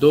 2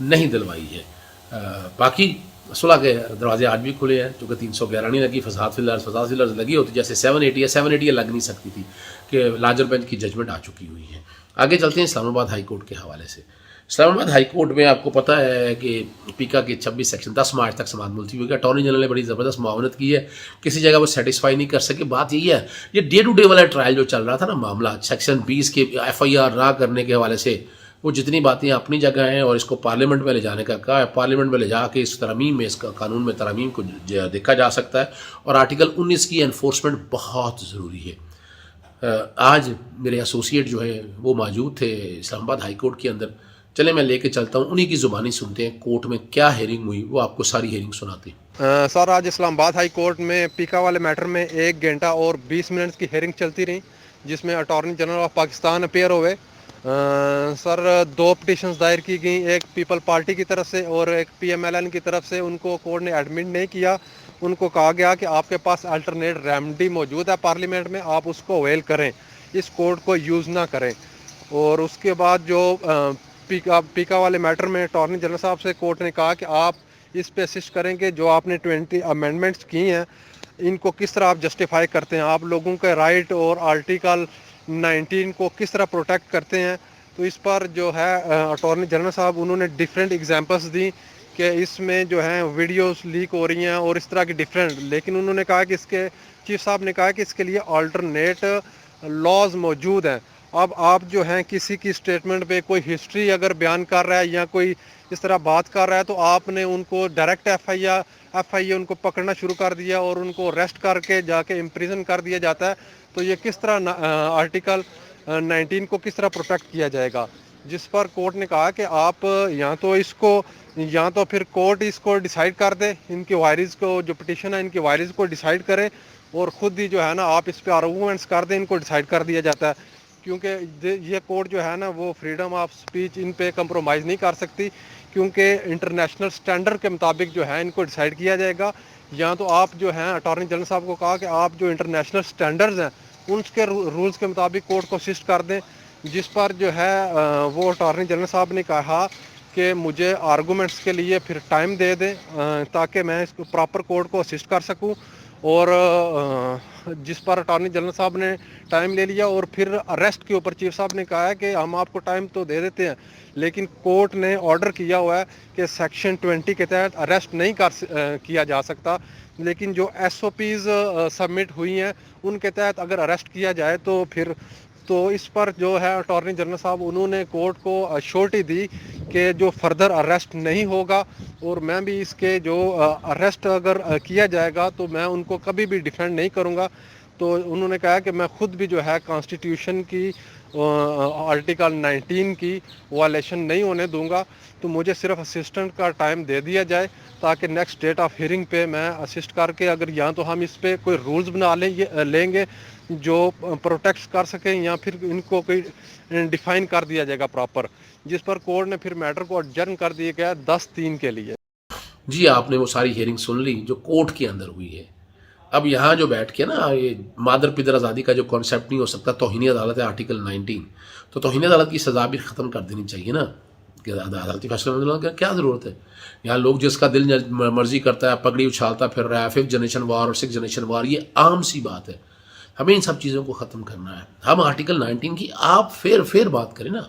نہیں دلوائی ہے. باقی صلح کے دروازے آج بھی کھلے ہیں, چونکہ 311 نہیں لگی, فساد فی الارض لگی ہوتی, جیسے 780 لگ نہیں سکتی تھی کہ لارجر بینچ کی ججمنٹ آ چکی ہوئی ہے. آگے چلتے ہیں اسلام آباد ہائی کورٹ کے حوالے سے. اسلام آباد ہائی کورٹ میں آپ کو پتہ ہے کہ پیکا کے 26 سیکشن 10 مارچ تک سماعت ملتوی ہوئی. اٹارنی جنرل نے بڑی زبردست معاونت کی ہے, کسی جگہ وہ سیٹسفائی نہیں کر سکے. بات یہی ہے, یہ ڈے ٹو ڈے والا ٹرائل جو چل رہا تھا نا معاملہ, سیکشن 20 کے FIR نہ کرنے کے حوالے سے, وہ جتنی باتیں اپنی جگہ ہیں اور اس کو پارلیمنٹ میں لے جانے کا کہا ہے, پارلیمنٹ میں لے جا کے اس ترمیم میں, اس کا قانون میں ترمیم کو دیکھا جا سکتا ہے. اور آرٹیکل 19 کی انفورسمنٹ بہت ضروری ہے. آج میرے ایسوسیٹ جو ہیں وہ موجود تھے اسلام آباد ہائی کورٹ کے اندر. چلے میں لے کے چلتا ہوں, انہی کی زبانی سنتے ہیں کورٹ میں کیا ہیئرنگ ہوئی, وہ آپ کو ساری ہیئرنگ سناتے ہیں. سر آج اسلام آباد ہائی کورٹ میں پیکا والے میٹر میں 1 گھنٹہ اور 20 منٹ کی ہیئرنگ چلتی رہی, جس میں attorney general of Pakistan appear ہوئے. سر 2 پٹیشنز دائر کی گئیں, ایک پیپل پارٹی کی طرف سے اور ایک PMLN کی طرف سے. ان کو کورٹ نے ایڈمٹ نہیں کیا. ان کو کہا گیا کہ آپ کے پاس الٹرنیٹ ریمیڈی موجود ہے پارلیمنٹ میں, آپ اس کو اویل کریں, اس کورٹ کو یوز نہ کریں. اور اس کے بعد جو پیکا والے میٹر میں اٹارنی جنرل صاحب سے کورٹ نے کہا کہ آپ اس پہ اسسٹ کریں کہ جو آپ نے 20 امینڈمنٹس کی ہیں ان کو کس طرح آپ جسٹیفائی کرتے ہیں, آپ لوگوں کے رائٹ اور آرٹیکل 19 کو کس طرح پروٹیکٹ کرتے ہیں. تو اس پر جو ہے اٹارنی جنرل صاحب انہوں نے ڈیفرنٹ ایگزامپلس دی کہ اس میں جو ہیں ویڈیوز لیک ہو رہی ہیں اور اس طرح کی ڈیفرنٹ, لیکن انہوں نے کہا کہ اس کے چیف صاحب نے کہا کہ اس کے لیے آلٹرنیٹ لاز موجود ہیں. اب آپ جو ہیں کسی کی اسٹیٹمنٹ پہ کوئی ہسٹری اگر بیان کر رہا ہے یا کوئی اس طرح بات کر رہا ہے تو آپ نے ان کو ڈائریکٹ FIA ان کو پکڑنا شروع کر دیا اور ان کو ریسٹ کر کے جا کے امپریزن کر دیا جاتا ہے. تو یہ کس طرح آرٹیکل 19 کو کس طرح پروٹیکٹ کیا جائے گا, جس پر کورٹ نے کہا کہ آپ یا تو پھر کورٹ اس کو ڈیسائیڈ کر دے, ان کی وائرز کو جو پٹیشن ہے ان کی وائرز کو ڈیسائیڈ کرے اور خود ہی جو ہے نا آپ اس پہ آرگومنٹس کر دیں, ان کو ڈیسائیڈ کر دیا جاتا ہے. کیونکہ یہ کورٹ جو ہے نا وہ فریڈم آف سپیچ ان پہ کمپرومائز نہیں کر سکتی, کیونکہ انٹرنیشنل سٹینڈرڈ کے مطابق جو ہے ان کو ڈیسائیڈ کیا جائے گا. یا تو آپ جو ہیں اٹارنی جنرل صاحب کو کہا کہ آپ جو انٹرنیشنل سٹینڈرڈز ہیں ان کے رولز کے مطابق کورٹ کو اسسٹ کر دیں, جس پر جو ہے وہ اٹارنی جنرل صاحب نے کہا کہ مجھے آرگومنٹس کے لیے پھر ٹائم دے دیں تاکہ میں اس کو پراپر کورٹ کو اسسٹ کر سکوں. اور جس پر اٹارنی جنرل صاحب نے ٹائم لے لیا اور پھر اریسٹ کے اوپر چیف صاحب نے کہا ہے کہ ہم آپ کو ٹائم تو دے دیتے ہیں, لیکن کورٹ نے آرڈر کیا ہوا ہے کہ سیکشن 20 کے تحت اریسٹ نہیں کیا جا سکتا, لیکن جو SOPs سبمٹ ہوئی ہیں ان کے تحت اگر اریسٹ کیا جائے تو اس پر جو ہے اٹارنی جنرل صاحب انہوں نے کورٹ کو ایشورٹی دی کہ جو فردر اریسٹ نہیں ہوگا, اور میں بھی اس کے جو اریسٹ اگر کیا جائے گا تو میں ان کو کبھی بھی ڈیفینڈ نہیں کروں گا. تو انہوں نے کہا کہ میں خود بھی جو ہے کانسٹیٹیوشن کی آرٹیکل 19 کی وائلیشن نہیں ہونے دوں گا, تو مجھے صرف اسسٹنٹ کا ٹائم دے دیا جائے تاکہ نیکسٹ ڈیٹ آف ہیئرنگ پہ میں اسسٹ کر کے اگر یا تو ہم اس پہ کوئی رولز بنا لیں گے جو پروٹیکٹ کر سکیں, یا پھر ان کو کوئی ڈیفائن کر دیا جائے گا پراپر, جس پر کورٹ نے پھر میٹر کو ایڈجرن کر دیا گیا 10/3 کے لیے. جی آپ نے وہ ساری ہیئرنگ سن لی جو کورٹ کے اندر ہوئی ہے. اب یہاں جو بیٹھ کے نا یہ مادر پدر آزادی کا جو کانسیپٹ نہیں ہو سکتا, توہین عدالت ہے آرٹیکل 19, تو توہین عدالت کی سزا بھی ختم کر دینی چاہیے نا, کہ عدالتی فیصلہ کا کیا ضرورت ہے. یہاں لوگ جس کا دل مرضی کرتا ہے پگڑی اچھالتا پھر رہا ہے, 5th جنریشن وار اور 6th جنریشن وار, یہ عام سی بات ہے. ہمیں ان سب چیزوں کو ختم کرنا ہے. ہم آرٹیکل 19 کی آپ پھر بات کریں نا,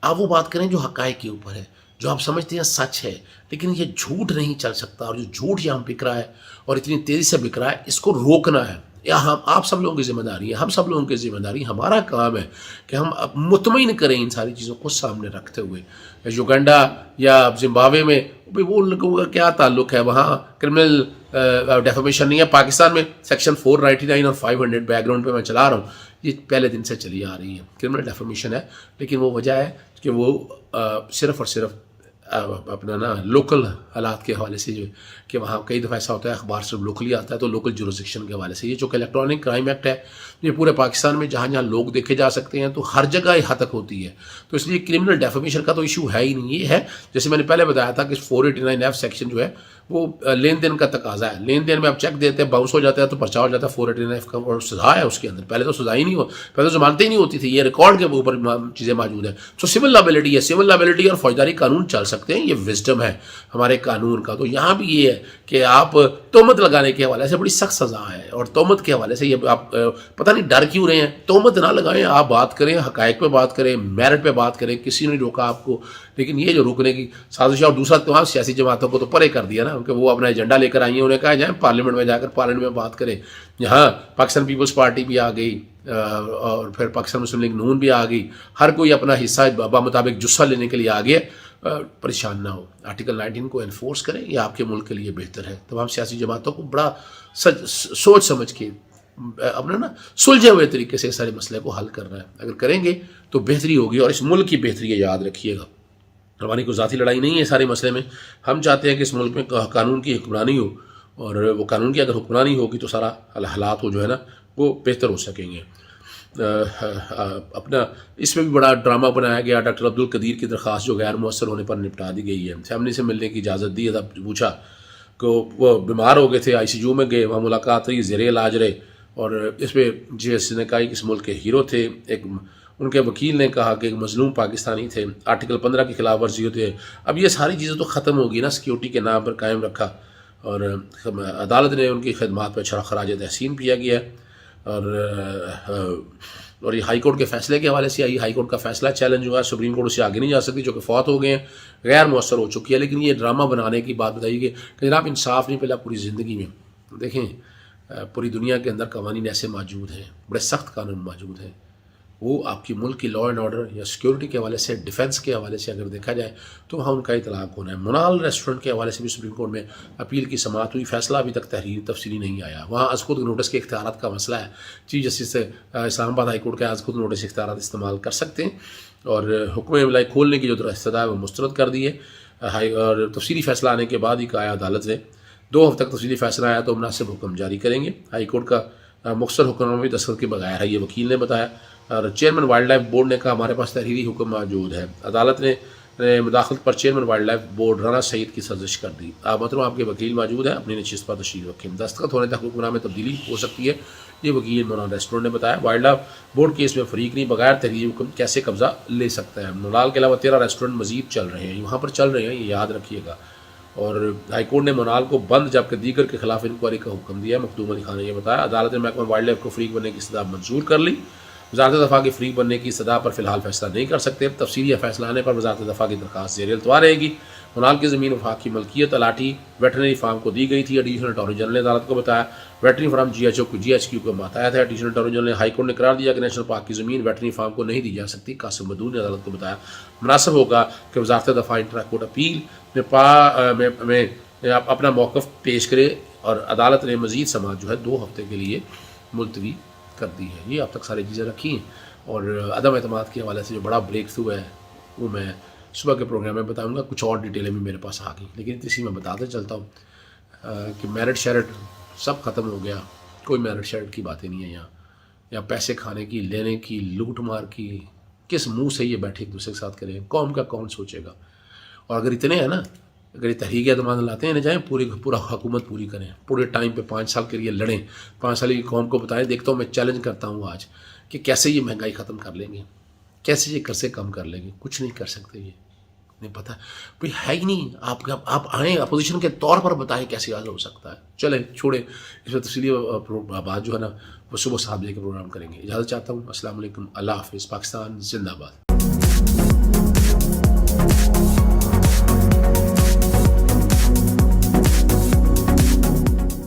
آپ وہ بات کریں جو حقائق کے اوپر ہے, جو آپ سمجھتے ہیں سچ ہے, لیکن یہ جھوٹ نہیں چل سکتا. اور جو جھوٹ یہاں بک رہا ہے اور اتنی تیزی سے بک رہا ہے, اس کو روکنا ہے. آپ سب لوگوں کی ذمہ داری ہے, ہم سب لوگوں کی ذمہ داری, ہمارا کام ہے کہ ہم مطمئن کریں ان ساری چیزوں کو سامنے رکھتے ہوئے. یوگنڈا یا زمبابوے میں وہ لوگوں کا کیا تعلق ہے, وہاں کرمنل ڈیفامیشن نہیں ہے. پاکستان میں سیکشن 499 اور 500 بیک گراؤنڈ پہ میں چلا رہا ہوں, یہ پہلے دن سے چلی آ رہی ہے, کرمنل ڈیفامیشن ہے. لیکن وہ وجہ ہے کہ وہ صرف اور صرف اپنا نا لوکل حالات کے حوالے سے, جو کہ وہاں کئی دفعہ ایسا ہوتا ہے اخبار صرف لوکلی آتا ہے تو لوکل جورسڈکشن کے حوالے سے. یہ جو کہ الیکٹرانک کرائم ایکٹ ہے, یہ پورے پاکستان میں جہاں جہاں لوگ دیکھے جا سکتے ہیں تو ہر جگہ یہ ہتک ہوتی ہے. تو اس لیے کرمنل ڈیفامیشن کا تو ایشو ہے ہی نہیں. یہ ہے جیسے میں نے پہلے بتایا تھا کہ 489F سیکشن جو ہے وہ لین دین کا تقاضا ہے. لین دین میں آپ چیک دیتے ہیں, باؤنس ہو جاتا ہے تو پرچہ ہو جاتا ہے 489 کا, اور سزا ہے اس کے اندر. پہلے تو سزا ہی نہیں ہو, پہلے تو ضمانتیں ہی نہیں ہوتی تھی. یہ ریکارڈ کے اوپر چیزیں موجود ہیں. تو سول لائبلٹی ہے, سول لائبلٹی اور فوجداری قانون چل سکتے ہیں, یہ وزڈم ہے ہمارے قانون کا. تو یہاں بھی یہ ہے کہ آپ تہمت لگانے کے حوالے سے بڑی سخت سزا ہے, اور تہمت کے حوالے سے یہ آپ پتہ نہیں ڈر کیوں رہے ہیں. تہمت نہ لگائیں, آپ بات کریں, حقائق پہ بات کریں, میرٹ پہ بات کریں, کسی نے روکا آپ کو. لیکن یہ جو روکنے کی سازش ہے, اور دوسرا تمام سیاسی جماعتوں کو تو پرے کر دیا نا, کہ وہ اپنا ایجنڈا لے کر آئی ہیں, انہیں کہا جائیں پارلیمنٹ میں جا کر پارلیمنٹ میں بات کریں. یہاں پاکستان پیپلز پارٹی بھی آ گئی, اور پھر پاکستان مسلم لیگ نون بھی آ گئی. ہر کوئی اپنا حصہ بمطابق جسہ لینے کے لیے آ گیا. پریشان نہ ہو, آرٹیکل 19 کو انفورس کریں, یہ آپ کے ملک کے لیے بہتر ہے. تمام سیاسی جماعتوں کو بڑا سوچ سمجھ کے اپنا نا سلجھے ہوئے طریقے سے سارے مسئلے کو حل کرنا ہے. اگر کریں گے تو بہتری ہوگی, اور اس ملک کی بہتری ہے, یاد رکھیے گا. ہماری کوئی ذاتی لڑائی نہیں ہے سارے مسئلے میں. ہم چاہتے ہیں کہ اس ملک میں قانون کی حکمرانی ہو, اور وہ قانون کی اگر حکمرانی ہوگی تو سارا حالات جو ہے نا وہ بہتر ہو سکیں گے. اپنا اس میں بھی بڑا ڈرامہ بنایا گیا. ڈاکٹر عبدالقدیر کی درخواست جو غیر مؤثر ہونے پر نپٹا دی گئی ہے. فیملی سے ملنے کی اجازت دی ہے, تب پوچھا کہ وہ بیمار ہو گئے تھے, ICU میں گئے, وہاں ملاقات رہی, زیر علاج رہے. اور اس پہ GS نے کہا کہ اس ملک کے ہیرو تھے. ایک ان کے وکیل نے کہا کہ ایک مظلوم پاکستانی تھے, آرٹیکل 15 کی خلاف ورزی ہوتے ہیں. اب یہ ساری چیزیں تو ختم ہوگی نا, سیکیورٹی کے نام پر قائم رکھا, اور عدالت نے ان کی خدمات پہ خراج تحسین کیا گیا. اور یہ ہائی کورٹ کے فیصلے کے حوالے سے, ہائی کورٹ کا فیصلہ چیلنج ہوا ہے, سپریم کورٹ سے آگے نہیں جا سکتی, جو کہ فوت ہو گئے ہیں, غیر مؤثر ہو چکی ہے. لیکن یہ ڈرامہ بنانے کی بات بتائیے کہ جناب انصاف نہیں پہلا پوری زندگی میں. دیکھیں پوری دنیا کے اندر قوانین ایسے موجود ہیں, بڑے سخت قانون موجود ہیں, وہ آپ کی ملک کی لا اینڈ آرڈر یا سیکورٹی کے حوالے سے, ڈیفنس کے حوالے سے اگر دیکھا جائے تو وہاں ان کا اطلاق ہونا ہے. منال ریسٹورنٹ کے حوالے سے بھی سپریم کورٹ میں اپیل کی سماعت ہوئی, فیصلہ ابھی تک تفصیلی نہیں آیا. وہاں از خود نوٹس کے اختیارات کا مسئلہ ہے. چیف جسٹس اسلام آباد ہائی کورٹ کے از خود نوٹس اختیارات استعمال کر سکتے ہیں, اور حکم املائی کھولنے کی جو استدعا ہے وہ مسترد کر دی ہے. اور تفصیلی فیصلہ آنے کے بعد ہی کہا عدالت نے 2 ہفتے تک تفصیلی فیصلہ آیا تو مناسب حکم جاری کریں گے. ہائی کورٹ کا مختصر حکم بھی دستخط کے بغیر ہے, یہ وکیل نے بتایا. اور چیئرمین وائلڈ لائف بورڈ نے کہا ہمارے پاس تحریری حکم موجود ہے. عدالت نے مداخلت پر chairman wildlife board Rana Saeed کی سرزش کر دی. مطلب آپ کے وکیل موجود ہیں, اپنی نشست پر تشریف رکھیں. دستخط ہونے تک حکمنامے میں تبدیلی ہو سکتی ہے, یہ وکیل منال ریسٹورنٹ نے بتایا. وائلڈ لائف بورڈ کیس میں فریق نہیں, بغیر تحریری حکم کیسے قبضہ لے سکتا ہے. منال کے علاوہ 13 ریسٹورنٹ مزید چل رہے ہیں, وہاں پر چل رہے ہیں, یہ یاد رکھیے گا. اور ہائی کورٹ نے منال کو بند جبکہ دیگر کے خلاف انکوائری کا حکم دیا. مخدوم علی خان نے یہ بتایا. عدالت نے محکمہ وائلڈ لائف کو فریق بننے کی استدعا منظور کر لی. وزارت دفاع کی فریق بننے کی استدعا پر فی الحال فیصلہ نہیں کر سکتے. تفصیلی فیصلہ آنے پر وزارت دفاع کی درخواست زیر التوا رہے گی. منال کی زمین وفاق کی ملکیت الاٹھی ویٹرنری فارم کو دی گئی تھی. ایڈیشنل اٹارنی جنرل نے عدالت کو بتایا ویٹرنری فارم GHQ کو ماتحت ہے. ایڈیشنل اٹارنی جنرل نے ہائی کورٹ نے قرار دیا کہ نیشنل پارک کی زمین ویٹرنری فارم کو نہیں دی جا سکتی. قاسم بدور نے عدالت کو بتایا مناسب ہوگا کہ وزارت دفاع انٹرا کورٹ اپیل میں اپنا موقف پیش کرے, اور عدالت نے مزید سماعت جو ہے 2 ہفتے کے لیے ملتوی کر دی ہے. یہ اب تک ساری چیزیں رکھی ہیں. اور عدم اعتماد کے حوالے سے جو بڑا بریک تھرو ہے وہ میں صبح کے پروگرام میں بتاؤں گا. کچھ اور ڈیٹیلیں بھی میرے پاس آ گئی, لیکن اسی میں بتاتے چلتا ہوں کہ میرٹ شیرٹ سب ختم ہو گیا. کوئی میرٹ شیرٹ کی باتیں نہیں ہے یہاں, یا پیسے کھانے کی, لینے کی, لوٹ مار کی. کس منہ سے یہ بیٹھے ایک دوسرے کے ساتھ کریں, قوم کا کون سوچے گا. اور اگر اتنے ہیں نا, اگر یہ تحریک اعتماد لاتے ہیں نہ جائیں, پورا حکومت پوری کریں, پورے ٹائم پہ 5 سال کے لیے لڑیں, 5 سال کی قوم کو بتائیں. دیکھتا ہوں, میں چیلنج کرتا ہوں آج کہ کیسے یہ مہنگائی ختم کر لیں گے, کیسے یہ قرضے کم کر لیں گے. کچھ نہیں کر سکتے, یہ نہیں پتہ بھائی ہے ہی نہیں. آپ آئیں اپوزیشن کے طور پر بتائیں کیسے حل ہو سکتا ہے. چلیں چھوڑیں, اس میں تفصیلی بات جو ہے نا وہ صبح 7 بجے کے پروگرام کریں گے. اجازت چاہتا ہوں. السلام علیکم, اللہ حافظ. پاکستان زندہ باد.